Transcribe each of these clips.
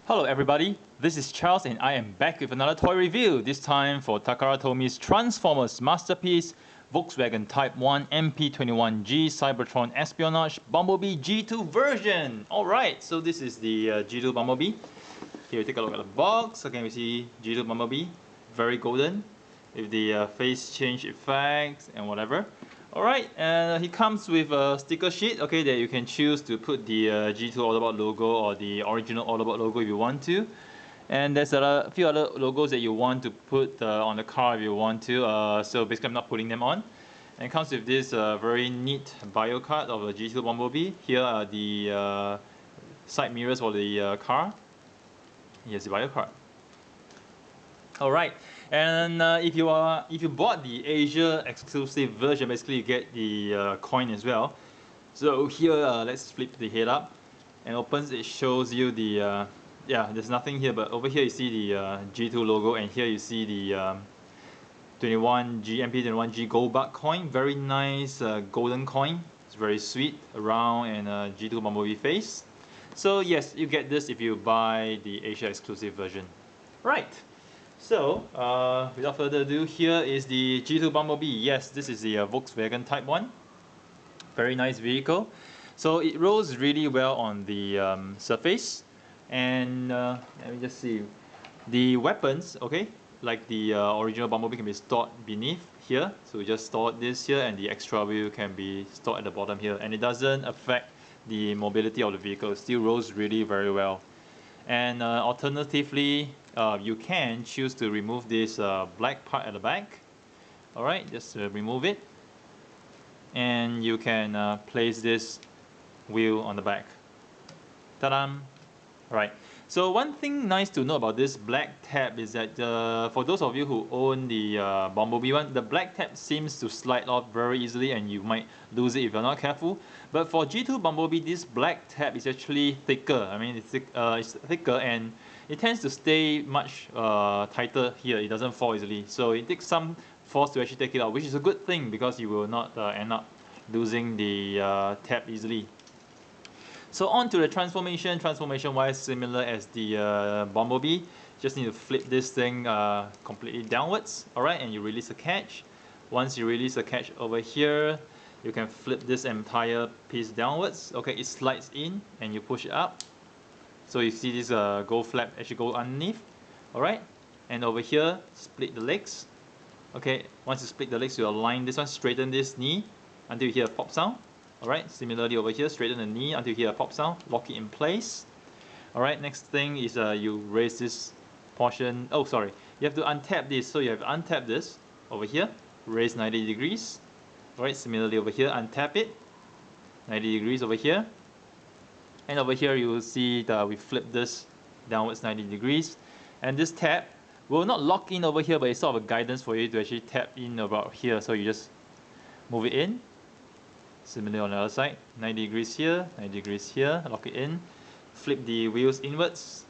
Hello everybody, this is Charles and I am back with another toy review, this time for Takara Tomy's Transformers masterpiece, Volkswagen Type 1 MP-21G Cybertron Espionage Bumblebee G2 version. Alright, so this is the G2 Bumblebee. Here, take a look at the box. Again, we see G2 Bumblebee, very golden, with the face change effects and whatever. Alright, and he comes with a sticker sheet, okay, that you can choose to put the G2 Autobot logo or the original Autobot logo if you want to. And there's a few other logos that you want to put on the car if you want to, so basically I'm not putting them on. And it comes with this very neat bio card of a G2 Bumblebee. Here are the side mirrors for the car. Here's the bio card. Alright, and if you bought the Asia exclusive version, basically you get the coin as well. So here, let's flip the head up and opens. It shows you the yeah, there's nothing here, but over here you see the G2 logo, and here you see the 21G MP-21G gold bar coin. Very nice golden coin. It's very sweet, round, and G2 Bumblebee face. So yes, you get this if you buy the Asia exclusive version. Right. So, without further ado, here is the G2 Bumblebee. Yes, this is the Volkswagen Type 1. Very nice vehicle. So it rolls really well on the surface. And let me just see. The weapons, okay, like the original Bumblebee, can be stored beneath here. So we just stored this here, and the extra wheel can be stored at the bottom here. And it doesn't affect the mobility of the vehicle. It still rolls really very well. And alternatively, you can choose to remove this black part at the back. Alright, just remove it. And you can place this wheel on the back. Ta-da! Alright, so one thing nice to know about this black tab is that for those of you who own the Bumblebee one, the black tab seems to slide off very easily and you might lose it if you're not careful. But for G2 Bumblebee, this black tab is actually thicker. I mean, it's thicker and it tends to stay much tighter here. It doesn't fall easily. So it takes some force to actually take it out, which is a good thing because you will not end up losing the tab easily. So on to the transformation. Transformation-wise, similar as the Bumblebee. Just need to flip this thing completely downwards. Alright, and you release the catch. Once you release the catch over here, you can flip this entire piece downwards. Okay, it slides in and you push it up. So you see this gold flap actually go underneath. Alright, and over here, split the legs. Okay, once you split the legs, you align this one, straighten this knee until you hear a pop sound. Alright, similarly over here, straighten the knee until you hear a pop sound, lock it in place. Alright, next thing is you raise this portion. Oh, sorry, you have to untap this. So you have to untap this over here, raise 90 degrees. Alright, similarly over here, untap it, 90 degrees over here. And over here you will see that we flip this downwards 90 degrees. And this tab will not lock in over here, but it's sort of a guidance for you to actually tap in about here. So you just move it in. Similarly on the other side, 90 degrees here, 90 degrees here, lock it in. Flip the wheels inwards.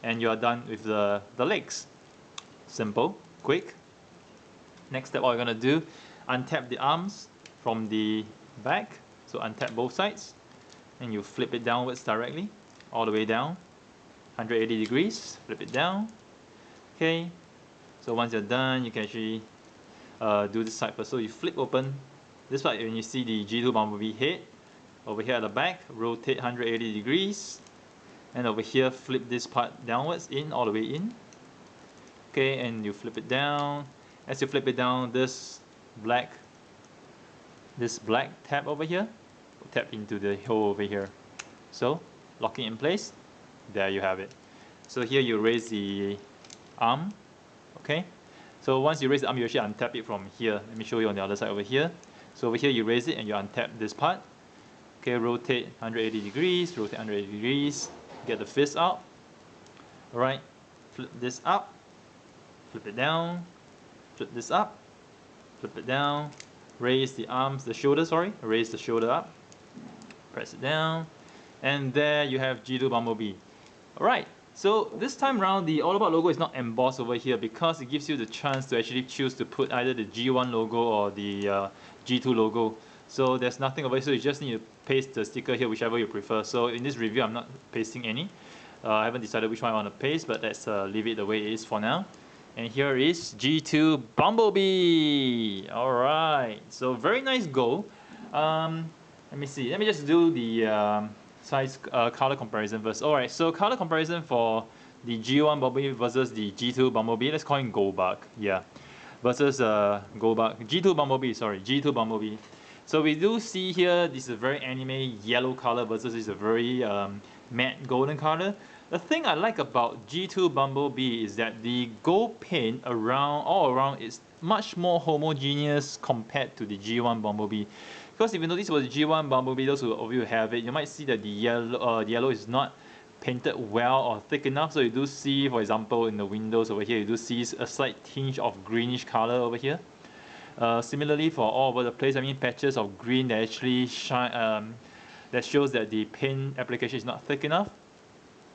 And you are done with the legs. Simple, quick. Next step, what we're going to do, untap the arms from the back. So untap both sides. And you flip it downwards directly, all the way down. 180 degrees, flip it down. Okay, so once you're done, you can actually do this side first. So you flip open this part when you see the G2 Bumblebee head. Over here at the back, rotate 180 degrees. And over here, flip this part downwards, in, all the way in. Okay, and you flip it down. As you flip it down, this black tab over here will tap into the hole over here. So, locking in place. There you have it. So here you raise the arm. Okay. So once you raise the arm, you actually untap it from here. Let me show you on the other side over here. So over here you raise it and you untap this part. Okay, rotate 180 degrees, rotate 180 degrees, get the fist out. Alright, flip this up, flip it down, flip this up, flip it down, raise the arms, the shoulder, sorry, raise the shoulder up, press it down, and there you have G2 Bumblebee. Alright, so this time around the Autobot logo is not embossed over here because it gives you the chance to actually choose to put either the G1 logo or the G2 logo. So there's nothing over here, so you just need to paste the sticker here, whichever you prefer. So in this review, I'm not pasting any. I haven't decided which one I want to paste, but let's leave it the way it is for now. And here is G2 Bumblebee. All right, so very nice goal. Let me see. Let me just do the size color comparison first. All right, so color comparison for the G1 Bumblebee versus the G2 Bumblebee. Let's call him Goldbug. Yeah, versus Goldbug. G2 Bumblebee. Sorry, G2 Bumblebee. So we do see here this is a very anime yellow color versus this is a very matte golden color. The thing I like about G2 Bumblebee is that the gold paint all around is much more homogeneous compared to the G1 Bumblebee. Because if you notice for the G1 Bumblebee, those of you who have it, you might see that the yellow is not painted well or thick enough. So you do see, for example, in the windows over here, you do see a slight tinge of greenish color over here. Similarly, for all over the place, I mean patches of green that actually shine, that shows that the paint application is not thick enough.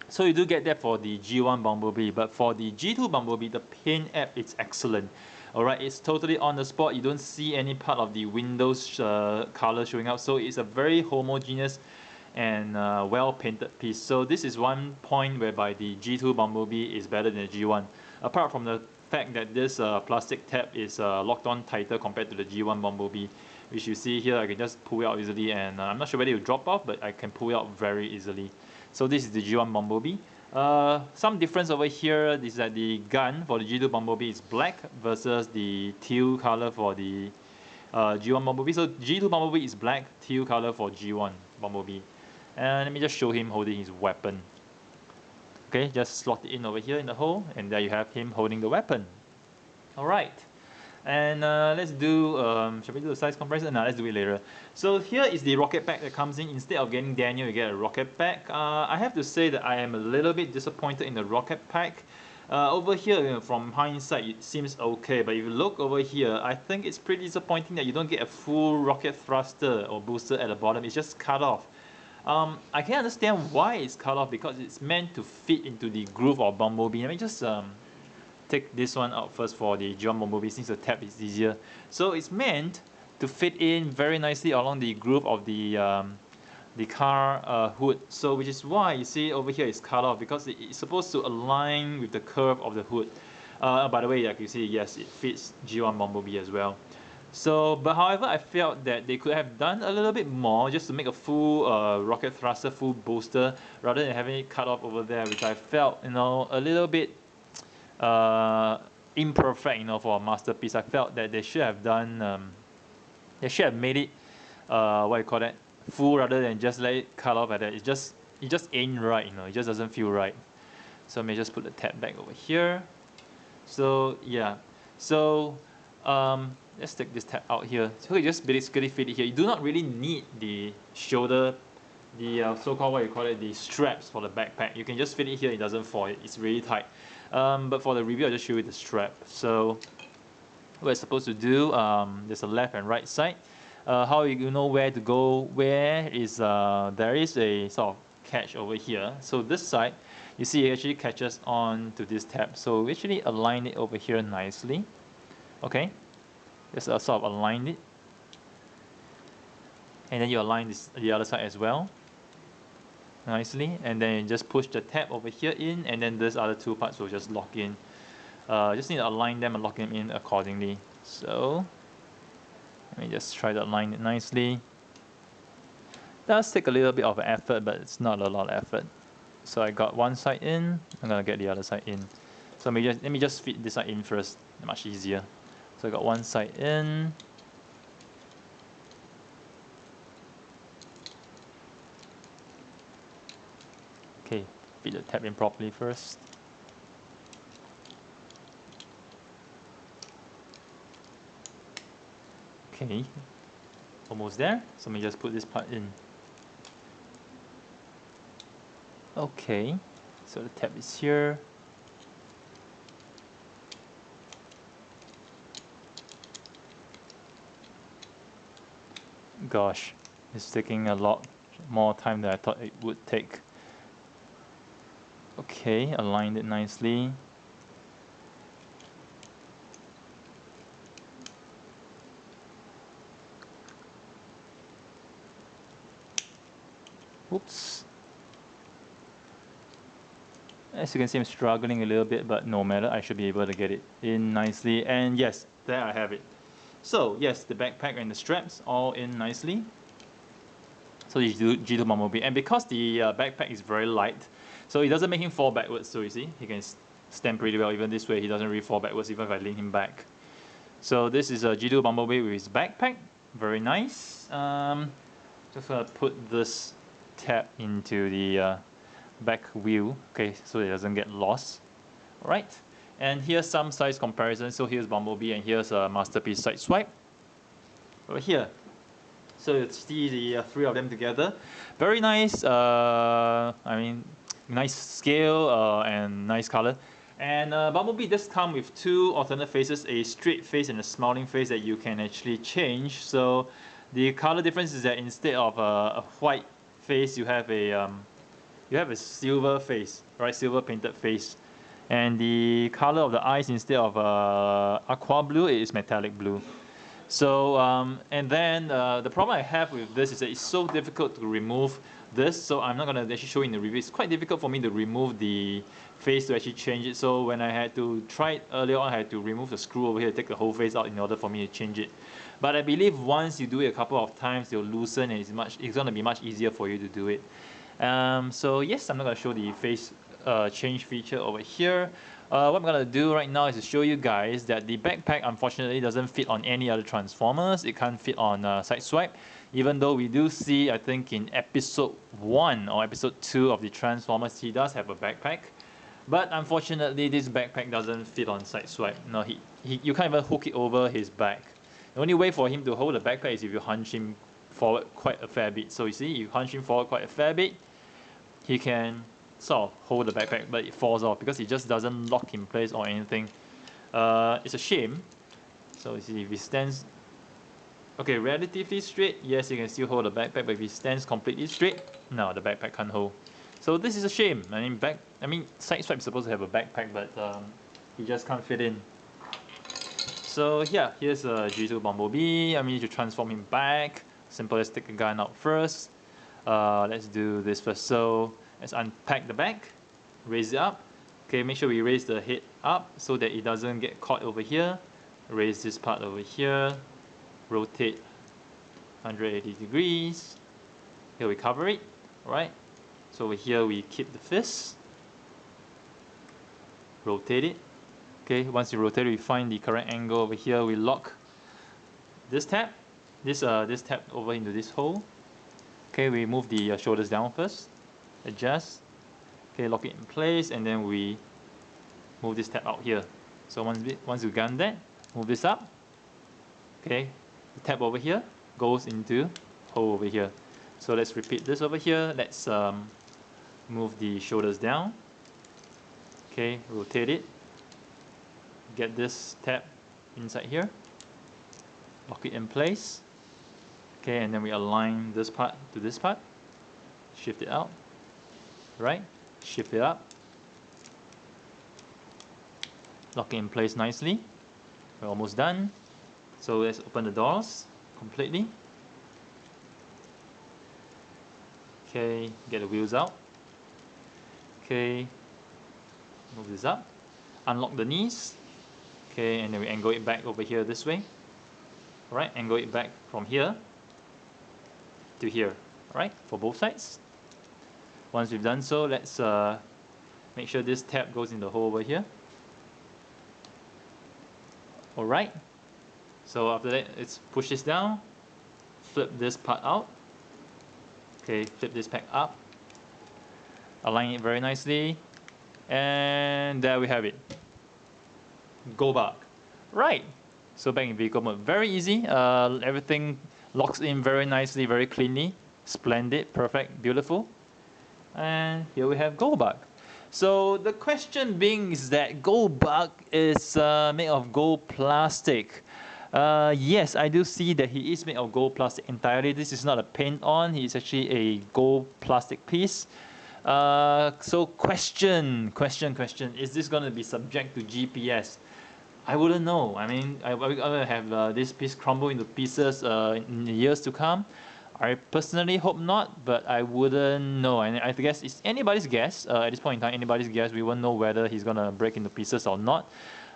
So you do get that for the G1 Bumblebee, but for the G2 Bumblebee, the paint app is excellent. Alright, it's totally on the spot. You don't see any part of the Windows color showing up, so it's a very homogeneous and well painted piece. So this is one point whereby the G2 Bumblebee is better than the G1. Apart from the fact that this plastic tab is locked on tighter compared to the G1 Bumblebee, which you see here, I can just pull it out easily, and I'm not sure whether it will drop off, but I can pull it out very easily. So this is the G1 Bumblebee. Some difference over here is that the gun for the G2 Bumblebee is black versus the teal color for the G1 Bumblebee. So G2 Bumblebee is black, teal color for G1 Bumblebee. And let me just show him holding his weapon. Okay, just slot it in over here in the hole, and there you have him holding the weapon. Alright. And let's do, shall we do the size comparison? No, let's do it later. So here is the rocket pack that comes in. Instead of getting Daniel, you get a rocket pack. I have to say that I am a little bit disappointed in the rocket pack. Over here, you know, from hindsight, it seems okay, but if you look over here, I think it's pretty disappointing that you don't get a full rocket thruster or booster at the bottom. It's just cut off. I can understand why it's cut off, because it's meant to fit into the groove of Bumblebee. Let me just take this one out first for the G1 Bumblebee, since the tab is easier. So it's meant to fit in very nicely along the groove of the car hood. So which is why you see over here it's cut off, because it's supposed to align with the curve of the hood. By the way, like you see, yes, it fits G1 Bumblebee as well. So, but however, I felt that they could have done a little bit more just to make a full rocket thruster, full booster, rather than having it cut off over there, which I felt, you know, a little bit imperfect, you know, for a masterpiece. I felt that they should have done, they should have made it, what you call that, full, rather than just let it cut off at that. It just ain't right, you know. It just doesn't feel right. So let me just put the tab back over here. So yeah, so let's take this tab out here. So you just basically fit it here. You do not really need the shoulder, the so-called, what you call it, the straps for the backpack. You can just fit it here. It doesn't fall. It's really tight. But for the review, I'll just show you the strap. So what it's supposed to do, there's a left and right side. How you know where to go where is, there is a sort of catch over here. So this side, you see it actually catches on to this tab. So we actually align it over here nicely. Okay, just sort of align it. And then you align the other side as well. Nicely, and then you just push the tab over here in, and then these other two parts will just lock in. Just need to align them and lock them in accordingly. So let me just try to align it nicely. Does take a little bit of effort, but it's not a lot of effort. So I got one side in, I'm gonna get the other side in. So let me just fit this side in first, much easier. So I got one side in. Okay, fit the tab in properly first. Okay, almost there. So let me just put this part in. Okay, so the tab is here. Gosh, it's taking a lot more time than I thought it would take. Okay, aligned it nicely. Oops. As you can see, I'm struggling a little bit, but no matter, I should be able to get it in nicely. And yes, there I have it. So yes, the backpack and the straps all in nicely. So the G2 Bumblebee, and because the backpack is very light, so it doesn't make him fall backwards. So you see, he can stand pretty well even this way. He doesn't really fall backwards even if I lean him back. So this is a G2 Bumblebee with his backpack, very nice. Just gonna put this tab into the back wheel, okay, so it doesn't get lost. All right, and here's some size comparison. So here's Bumblebee, and here's a Masterpiece Sideswipe over here. So you see the three of them together. Very nice, I mean, nice scale and nice color. And Bumblebee does come with two alternate faces, a straight face and a smiling face that you can actually change. So the color difference is that instead of a white face, you have a silver face, right? Silver painted face. And the color of the eyes, instead of aqua blue, it is metallic blue. So, and then the problem I have with this is that it's so difficult to remove this. So I'm not going to actually show you in the review. It's quite difficult for me to remove the face to actually change it. So when I had to try it earlier on, I had to remove the screw over here, take the whole face out in order for me to change it. But I believe once you do it a couple of times, you'll loosen, and it's going to be much easier for you to do it. So yes, I'm not going to show the face change feature over here. What I'm going to do right now is to show you guys that the backpack unfortunately doesn't fit on any other Transformers. It can't fit on Sideswipe, even though we do see, I think in episode 1 or episode 2 of the Transformers, he does have a backpack. But unfortunately, this backpack doesn't fit on Sideswipe. No, you can't even hook it over his back. The only way for him to hold the backpack is if you hunch him forward quite a fair bit. So you see, you hunch him forward quite a fair bit, he can sort of hold the backpack, but it falls off because it just doesn't lock in place or anything. It's a shame. So you see, if he stands okay relatively straight, yes, you can still hold the backpack, but if he stands completely straight, no, the backpack can't hold. So this is a shame. I mean, Sideswipe is supposed to have a backpack, but he just can't fit in. So yeah, here's a G2 Bumblebee. I mean, to transform him back, simple as take the gun out first. Let's do this first. So let's unpack the back, raise it up. Okay, make sure we raise the head up so that it doesn't get caught over here. Raise this part over here, rotate 180 degrees. Here we cover it, alright? So over here we keep the fist, rotate it. Okay, once you rotate it, we find the correct angle over here. We lock this tab, this tab over into this hole. Okay, we move the shoulders down first, adjust. Okay, lock it in place, and then we move this tab out here. So once you've done that, move this up. Okay, the tab over here goes into hole over here. So let's repeat this over here. Let's move the shoulders down. Okay, rotate it. Get this tab inside here. Lock it in place. Okay, and then we align this part to this part. Shift it out. Right? Shift it up. Lock it in place nicely. We're almost done. So let's open the doors completely. Okay, get the wheels out. Okay, move this up. Unlock the knees. Okay, and then we angle it back over here this way. Alright, angle it back from here to here. Alright, for both sides. Once we've done so, let's make sure this tab goes in the hole over here. Alright, so after that, let's push this down, flip this part out. Okay, flip this back up, align it very nicely, and there we have it. Go back. Right, so back in vehicle mode, very easy. Everything locks in very nicely, very cleanly, splendid, perfect, beautiful. And here we have go back. So the question being is that gold bug is made of gold plastic. Yes, I do see that he is made of gold plastic entirely. This is not a paint on, he is actually a gold plastic piece. So question, is this going to be subject to GPS? I wouldn't know. I mean, are we going to have this piece crumble into pieces in the years to come? I personally hope not, but I wouldn't know. And I guess it's anybody's guess. At this point in time, anybody's guess. We won't know whether he's gonna break into pieces or not.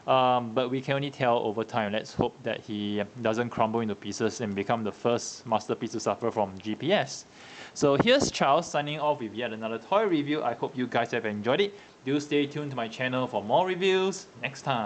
But we can only tell over time. Let's hope that he doesn't crumble into pieces and become the first masterpiece to suffer from GPS. So here's Charles signing off with yet another toy review. I hope you guys have enjoyed it. Do stay tuned to my channel for more reviews next time.